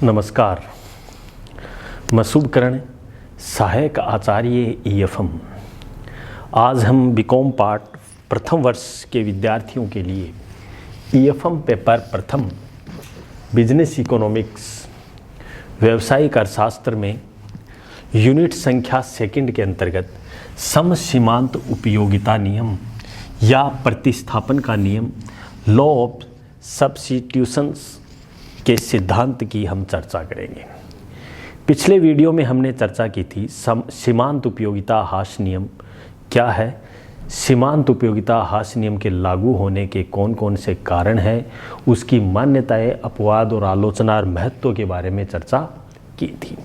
नमस्कार। मसूब करण, सहायक आचार्य EFM। आज हम बीकॉम पार्ट प्रथम वर्ष के विद्यार्थियों के लिए EFM पेपर प्रथम बिजनेस इकोनॉमिक्स व्यावसायिक अर्थशास्त्र में यूनिट संख्या सेकंड के अंतर्गत सम सीमांत उपयोगिता नियम या प्रतिस्थापन का नियम, लॉ ऑफ सब्स्टिट्यूशंस के सिद्धांत की हम चर्चा करेंगे। पिछले वीडियो में हमने चर्चा की थी सीमांत उपयोगिता ह्रास नियम क्या है, सीमांत उपयोगिता ह्रास नियम के लागू होने के कौन कौन से कारण हैं, उसकी मान्यताएं, अपवाद और आलोचना और महत्व के बारे में चर्चा की थी।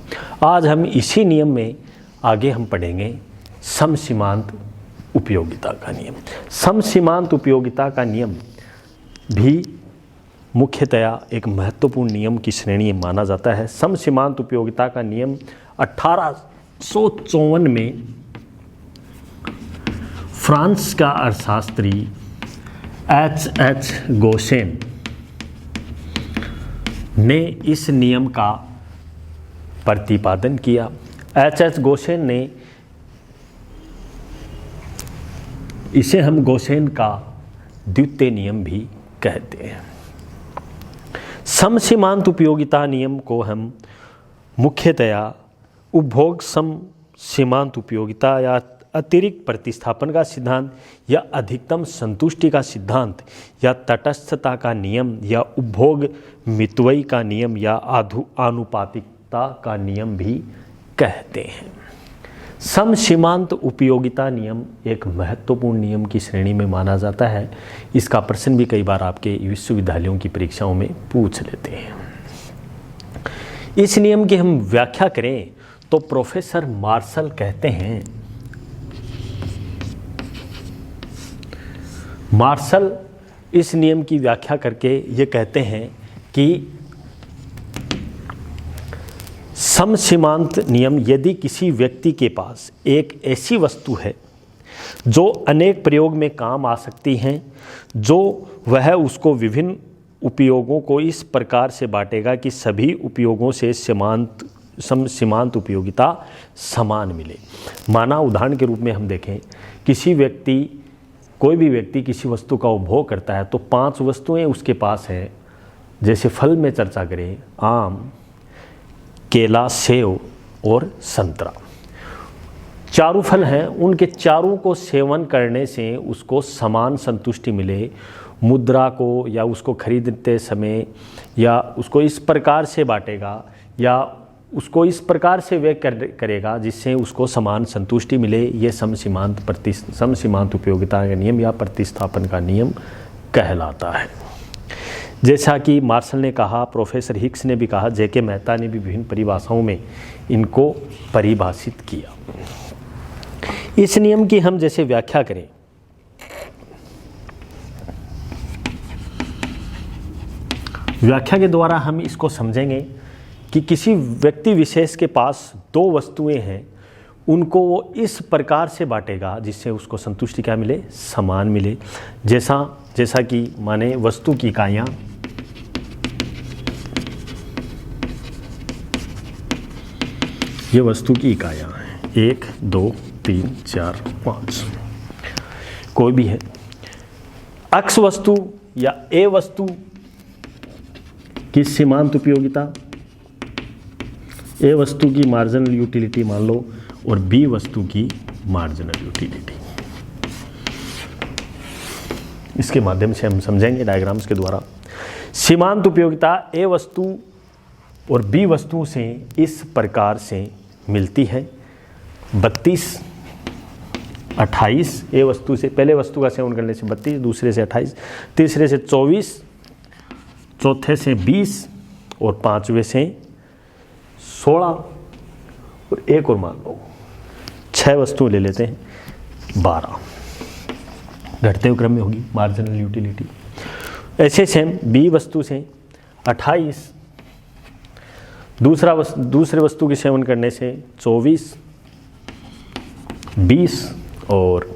आज हम इसी नियम में आगे हम पढ़ेंगे सम सीमांत उपयोगिता का नियम। सम सीमांत उपयोगिता का नियम भी मुख्यतया एक महत्वपूर्ण नियम की श्रेणी माना जाता है। सम सीमांत उपयोगिता का नियम 1854 में फ्रांस का अर्थशास्त्री H.H. गोसेन ने इस नियम का प्रतिपादन किया। H.H. गोसेन ने इसे हम गोसेन का द्वितीय नियम भी कहते हैं। सम सीमांत उपयोगिता नियम को हम मुख्यतया उपभोग सम सीमांत उपयोगिता या अतिरिक्त प्रतिस्थापन का सिद्धांत या अधिकतम संतुष्टि का सिद्धांत या तटस्थता का नियम या उपभोग मितव्ययी का नियम या आनुपातिकता का नियम भी कहते हैं। सम सीमांत उपयोगिता नियम एक महत्वपूर्ण नियम की श्रेणी में माना जाता है। इसका प्रश्न भी कई बार आपके विश्वविद्यालयों की परीक्षाओं में पूछ लेते हैं। इस नियम की हम व्याख्या करें तो प्रोफेसर मार्शल कहते हैं, मार्शल इस नियम की व्याख्या करके ये कहते हैं कि सम सीमांत नियम यदि किसी व्यक्ति के पास एक ऐसी वस्तु है जो अनेक प्रयोग में काम आ सकती हैं, जो वह उसको विभिन्न उपयोगों को इस प्रकार से बांटेगा कि सभी उपयोगों से सम सीमांत उपयोगिता समान मिले। माना उदाहरण के रूप में हम देखें, कोई भी व्यक्ति किसी वस्तु का उपभोग करता है तो 5 वस्तुएं उसके पास हैं। जैसे फल में चर्चा करें, आम, केला, सेव और संतरा, चारों फल हैं। उनके चारों को सेवन करने से उसको समान संतुष्टि मिले। मुद्रा को या उसको खरीदते समय या उसको इस प्रकार से बांटेगा या उसको इस प्रकार से वे करेगा जिससे उसको समान संतुष्टि मिले। ये सम सीमांत उपयोगिता का नियम या प्रतिस्थापन का नियम कहलाता है। जैसा कि मार्शल ने कहा, प्रोफेसर हिक्स ने भी कहा, J.K. मेहता ने भी विभिन्न परिभाषाओं में इनको परिभाषित किया। इस नियम की हम जैसे व्याख्या करें, व्याख्या के द्वारा हम इसको समझेंगे कि किसी व्यक्ति विशेष के पास 2 वस्तुएं हैं, उनको वो इस प्रकार से बांटेगा जिससे उसको संतुष्टि क्या मिले, समान मिले। जैसा कि माने वस्तु की इकाइयाँ, ये वस्तु की इकाइयाँ हैं 1, 2, 3, 4, 5, कोई भी है। अक्ष वस्तु या ए वस्तु की सीमांत उपयोगिता, ए वस्तु की मार्जिनल यूटिलिटी मान लो और बी वस्तु की मार्जिनल यूटिलिटी। इसके माध्यम से हम समझेंगे डायग्राम्स के द्वारा। सीमांत उपयोगिता ए वस्तु और बी वस्तु से इस प्रकार से मिलती है। 32, 28 ए वस्तु से, पहले वस्तु का सेवन करने से 32, दूसरे से 28, तीसरे से 24, चौथे से 20 और 5वें से 16 और एक और मान लो 6 वस्तुएं ले लेते हैं, 12 घटते हुए क्रम में होगी मार्जिनल यूटिलिटी। ऐसे सेम बी वस्तु से 28, दूसरे वस्तु के सेवन करने से 24, 20 और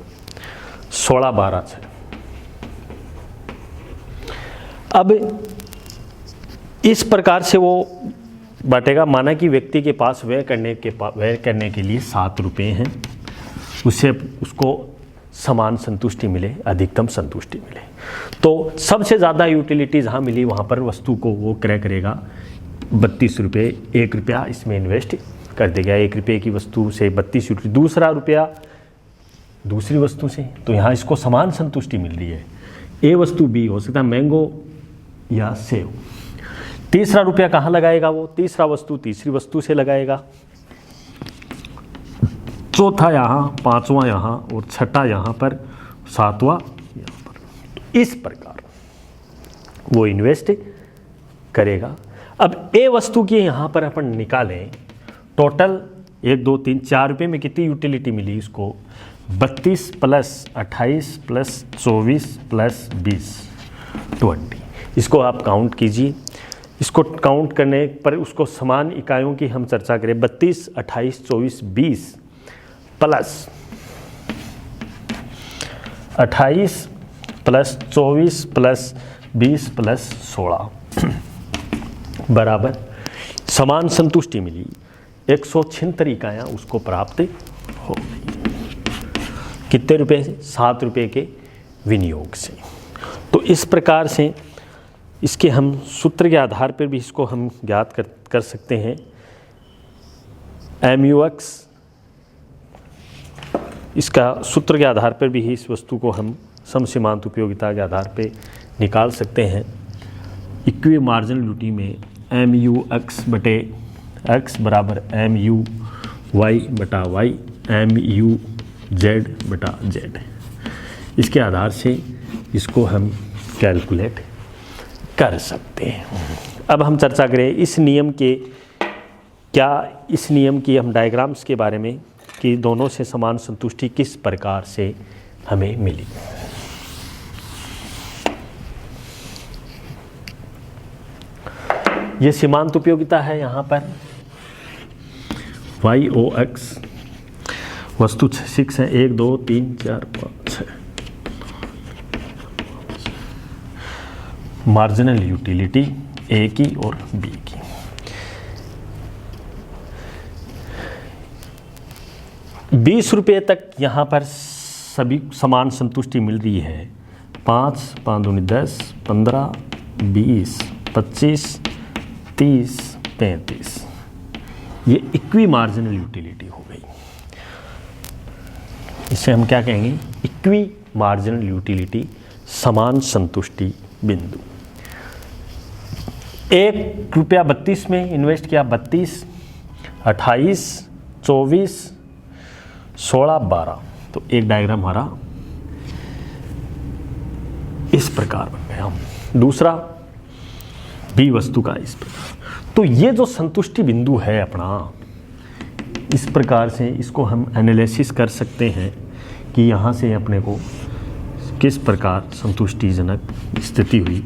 16, 12 6। अब इस प्रकार से वो बांटेगा। माना कि व्यक्ति के पास व्यय करने के लिए 7 रुपये हैं, उससे उसको समान संतुष्टि मिले, अधिकतम संतुष्टि मिले। तो सबसे ज़्यादा यूटिलिटी जहाँ मिली वहाँ पर वस्तु को वो क्रय करेगा 32 रुपये। 1 रुपया इसमें इन्वेस्ट कर देगा, 1 रुपये की वस्तु से 32 रुपये, दूसरा रुपया दूसरी वस्तु से, तो यहाँ इसको समान संतुष्टि मिल रही है। ए वस्तु बी हो सकता है मैंगो या सेब। तीसरा रुपया कहाँ लगाएगा वो? तीसरा वस्तु तीसरी वस्तु से लगाएगा, चौथा यहाँ, पांचवा यहाँ और छठा यहाँ पर, सातवां यहाँ पर। तो इस प्रकार वो इन्वेस्ट करेगा। अब ए वस्तु की यहाँ पर अपन निकालें, टोटल 1 2 3 4 रुपये में कितनी यूटिलिटी मिली इसको? 32 + 28 + 24 + 20 20। इसको आप काउंट कीजिए। इसको काउंट करने पर उसको समान इकाइयों की हम चर्चा करें। 32 28 24 20 + 28 + 24 + 20 + 16 बराबर समान संतुष्टि मिली 176 इकाइयाँ उसको प्राप्त हो गई। कितने रुपए से? 7 रुपये के विनियोग से। तो इस प्रकार से इसके हम सूत्र के आधार पर भी इसको हम ज्ञात कर सकते हैं। MUX इसका सूत्र के आधार पर भी इस वस्तु को हम समसीमांत उपयोगिता के आधार पर निकाल सकते हैं। इक्वी मार्जिनल यूटिलिटी में MUX बटे X बराबर MUY बटा Y MUZ बटा Z। इसके आधार से इसको हम कैलकुलेट कर सकते हैं। अब हम चर्चा करें इस नियम की हम डायग्राम्स के बारे में कि दोनों से समान संतुष्टि किस प्रकार से हमें मिली। ये सीमांत उपयोगिता है। यहाँ पर YOX वस्तु 6 है, 1 2 3 4 5 6। मार्जिनल यूटिलिटी ए की और बी की। ₹20 तक यहाँ पर सभी समान संतुष्टि मिल रही है। 5 5 दूनी 10 15 20 25 30 35। ये इक्वी मार्जिनल यूटिलिटी हो गई। इसे हम क्या कहेंगे? इक्वी मार्जिनल यूटिलिटी, समान संतुष्टि बिंदु। ₹1 में इन्वेस्ट किया, 32 28 24 16 12। तो एक डायग्राम हमारा इस प्रकार बन गया। दूसरा बी वस्तु का इस प्रकार। तो ये जो संतुष्टि बिंदु है अपना, इस प्रकार से इसको हम एनालिसिस कर सकते हैं कि यहाँ से अपने को किस प्रकार संतुष्टिजनक स्थिति हुई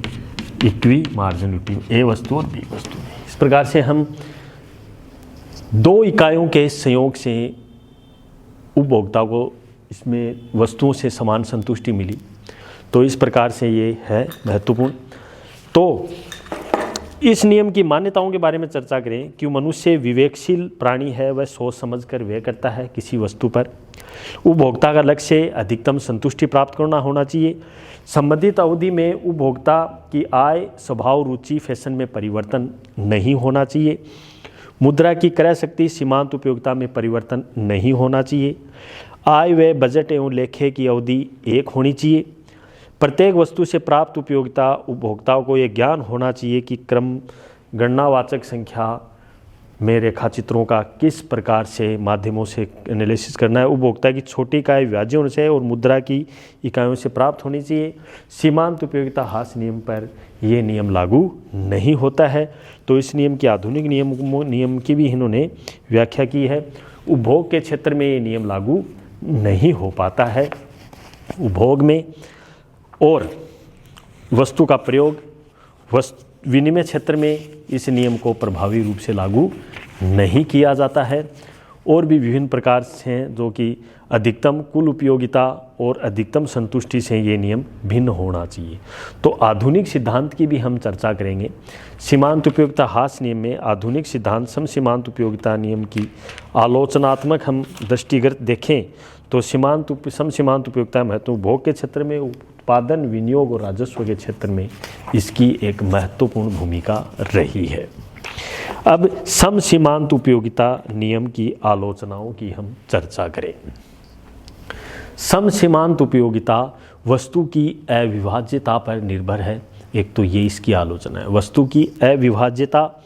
इक्वी मार्जिनल यूटिलिटी ए वस्तु और बी वस्तु। इस प्रकार से हम 2 इकाइयों के संयोग से उपभोक्ता को इसमें वस्तुओं से समान संतुष्टि मिली। तो इस प्रकार से ये है महत्वपूर्ण। तो इस नियम की मान्यताओं के बारे में चर्चा करें कि मनुष्य विवेकशील प्राणी है, वह सोच समझ कर व्यय करता है किसी वस्तु पर। उपभोक्ता का लक्ष्य अधिकतम संतुष्टि प्राप्त करना होना चाहिए। संबंधित अवधि में उपभोक्ता की आय, स्वभाव, रुचि, फैशन में परिवर्तन नहीं होना चाहिए। मुद्रा की क्रय शक्ति, सीमांत उपयोगिता में परिवर्तन नहीं होना चाहिए। आय व्यय, बजट एवं लेखे की अवधि एक होनी चाहिए। प्रत्येक वस्तु से प्राप्त उपयोगिता उपभोक्ताओं को ये ज्ञान होना चाहिए कि क्रम गणनावाचक संख्या में रेखाचित्रों का किस प्रकार से माध्यमों से एनालिसिस करना है। उपभोक्ता की छोटी इकाई व्याज्य होनी चाहिए और मुद्रा की इकाइयों से प्राप्त होनी चाहिए। सीमांत उपयोगिता ह्रास नियम पर यह नियम लागू नहीं होता है। तो इस नियम की आधुनिक नियम की भी इन्होंने व्याख्या की है। उपभोग के क्षेत्र में ये नियम लागू नहीं हो पाता है। उपभोग में और वस्तु का प्रयोग विनिमय क्षेत्र में इस नियम को प्रभावी रूप से लागू नहीं किया जाता है। और भी विभिन्न प्रकार हैं, जो कि अधिकतम कुल उपयोगिता और अधिकतम संतुष्टि से ये नियम भिन्न होना चाहिए। तो आधुनिक सिद्धांत की भी हम चर्चा करेंगे। सीमांत उपयोगिता ह्रास नियम में आधुनिक सिद्धांत सम सीमांत उपयोगिता नियम की आलोचनात्मक हम दृष्टिगत देखें तो सम सीमांत उपयोगिता महत्व उपभोग के क्षेत्र में, उत्पादन, विनियोग और राजस्व के क्षेत्र में इसकी एक महत्वपूर्ण भूमिका रही है। अब सम सीमांत उपयोगिता नियम की आलोचनाओं की हम चर्चा करें। सम सीमांत उपयोगिता वस्तु की अविभाज्यता पर निर्भर है। एक तो ये इसकी आलोचना है, वस्तु की अविभाज्यता,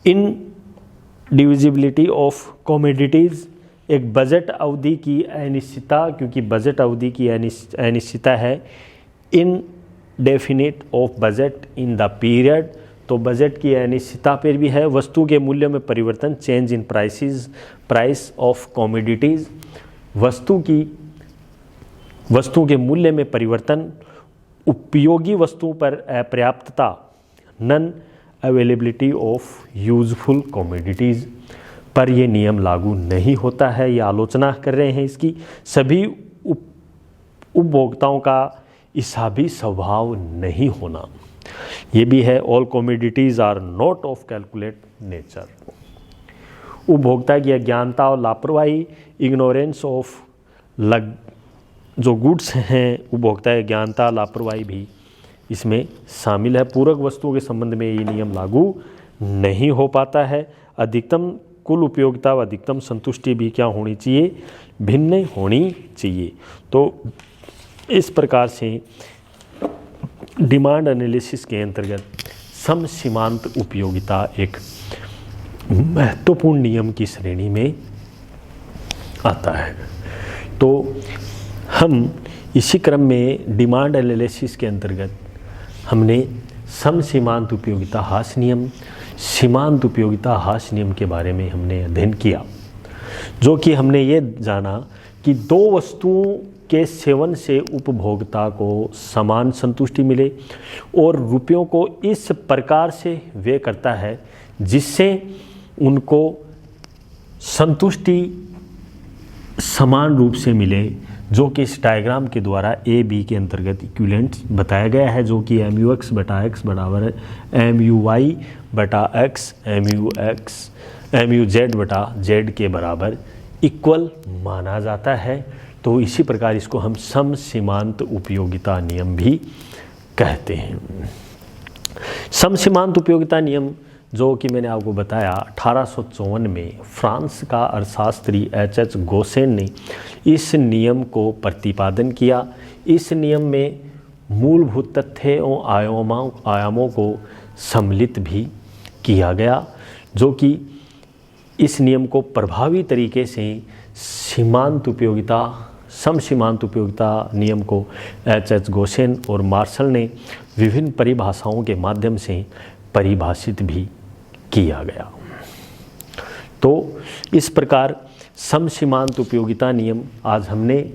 इनडिविजिबिलिटी ऑफ कमोडिटीज, एक बजट अवधि की अनिश्चितता, क्योंकि बजट अवधि की अनिश्चितता है, indefinite of budget in the period, तो बजट की अनिश्चितता पर भी है। वस्तु के मूल्य में परिवर्तन, change in price of commodities, वस्तु के मूल्य में परिवर्तन, उपयोगी वस्तुओं पर अपर्याप्तता, non availability of useful commodities पर यह नियम लागू नहीं होता है। ये आलोचना कर रहे हैं इसकी। सभी उपभोक्ताओं का हिसाबी स्वभाव नहीं होना, ये भी है। All commodities are not of calculate nature, उपभोक्ता की अज्ञानता और लापरवाही, इग्नोरेंस ऑफ जो गुड्स हैं, उपभोक्ता की अज्ञानता, लापरवाही भी इसमें शामिल है। पूरक वस्तुओं के संबंध में ये नियम लागू नहीं हो पाता है। अधिकतम कुल उपयोगिता व अधिकतम संतुष्टि भी क्या होनी चाहिए, भिन्न होनी चाहिए। तो इस प्रकार से डिमांड एनालिसिस के अंतर्गत सम सीमांत उपयोगिता एक महत्वपूर्ण नियम की श्रेणी में आता है। तो हम इसी क्रम में डिमांड एनालिसिस के अंतर्गत हमने सम सीमांत उपयोगिता ह्रास नियम, सीमांत उपयोगिता ह्रास नियम के बारे में हमने अध्ययन किया, जो कि हमने ये जाना कि दो वस्तुओं के सेवन से उपभोक्ता को समान संतुष्टि मिले और रुपयों को इस प्रकार से व्यय करता है जिससे उनको संतुष्टि समान रूप से मिले, जो कि इस डायग्राम के द्वारा ए बी के अंतर्गत इक्विवेलेंट बताया गया है, जो कि MUX बटा x बराबर है MUY बटा x MUZ बटा z के बराबर इक्वल माना जाता है। तो इसी प्रकार इसको हम सम सीमांत उपयोगिता नियम भी कहते हैं। सम सीमांत उपयोगिता नियम जो कि मैंने आपको बताया 1854 में फ्रांस का अर्थशास्त्री H.H. गोसेन ने इस नियम को प्रतिपादन किया। इस नियम में मूलभूत तथ्यों आयामों को सम्मिलित भी किया गया, जो कि इस नियम को प्रभावी तरीके से सम सीमांत उपयोगिता नियम को H.H. गोसेन और मार्शल ने विभिन्न परिभाषाओं के माध्यम से परिभाषित भी किया गया। तो इस प्रकार सम सीमांत उपयोगिता नियम आज हमने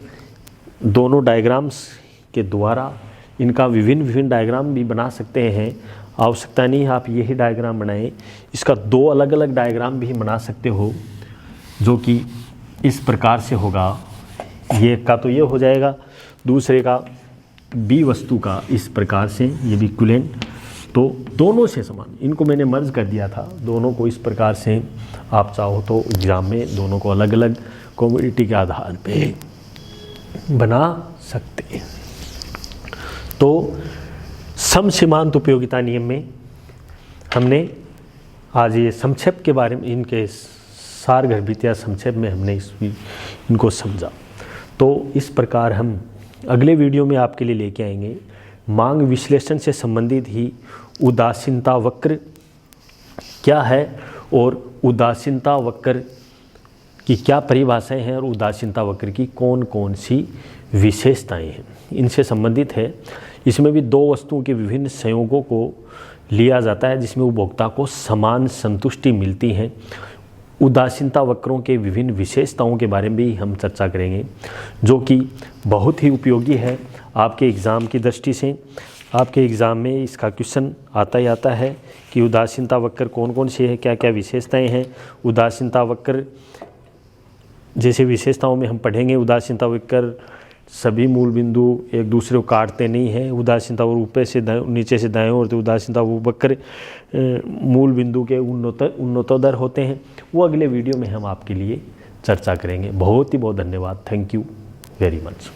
दोनों डायग्राम्स के द्वारा, इनका विभिन्न डायग्राम भी बना सकते हैं, आवश्यकता नहीं आप यही डायग्राम बनाएं, इसका दो अलग अलग डायग्राम भी बना सकते हो, जो कि इस प्रकार से होगा। ये का तो ये हो जाएगा, दूसरे का बी वस्तु का इस प्रकार से, ये भी इक्विवेलेंट, तो दोनों से समान। इनको मैंने मर्ज कर दिया था, दोनों को इस प्रकार से आप चाहो तो एग्जाम में दोनों को अलग अलग कमोडिटी के आधार पे बना सकते हैं। तो सम सीमांत उपयोगिता नियम में हमने आज ये संक्षेप के बारे में, इनके सारगर्भित या संक्षेप में हमने इनको समझा। तो इस प्रकार हम अगले वीडियो में आपके लिए लेके आएंगे मांग विश्लेषण से संबंधित ही उदासीनता वक्र क्या है और उदासीनता वक्र की क्या परिभाषाएं हैं और उदासीनता वक्र की कौन कौन सी विशेषताएं हैं, इनसे संबंधित है। इसमें भी दो वस्तुओं के विभिन्न संयोगों को लिया जाता है जिसमें उपभोक्ता को समान संतुष्टि मिलती है। उदासीनता वक्रों के विभिन्न विशेषताओं के बारे में भी हम चर्चा करेंगे, जो कि बहुत ही उपयोगी है आपके एग्ज़ाम की दृष्टि से। आपके एग्ज़ाम में इसका क्वेश्चन आता ही आता है कि उदासीनता वक्र कौन कौन से है, क्या क्या विशेषताएं हैं। उदासीनता वक्र जैसे विशेषताओं में हम पढ़ेंगे, उदासीनता वक्र सभी मूल बिंदु एक दूसरे को काटते नहीं हैं। उदासीनता और ऊपर से नीचे से दाएं ओर, तो उदासीनता वक्र मूल बिंदु के उन्नतोदर होते हैं। वो अगले वीडियो में हम आपके लिए चर्चा करेंगे। बहुत ही बहुत धन्यवाद। Thank you very much.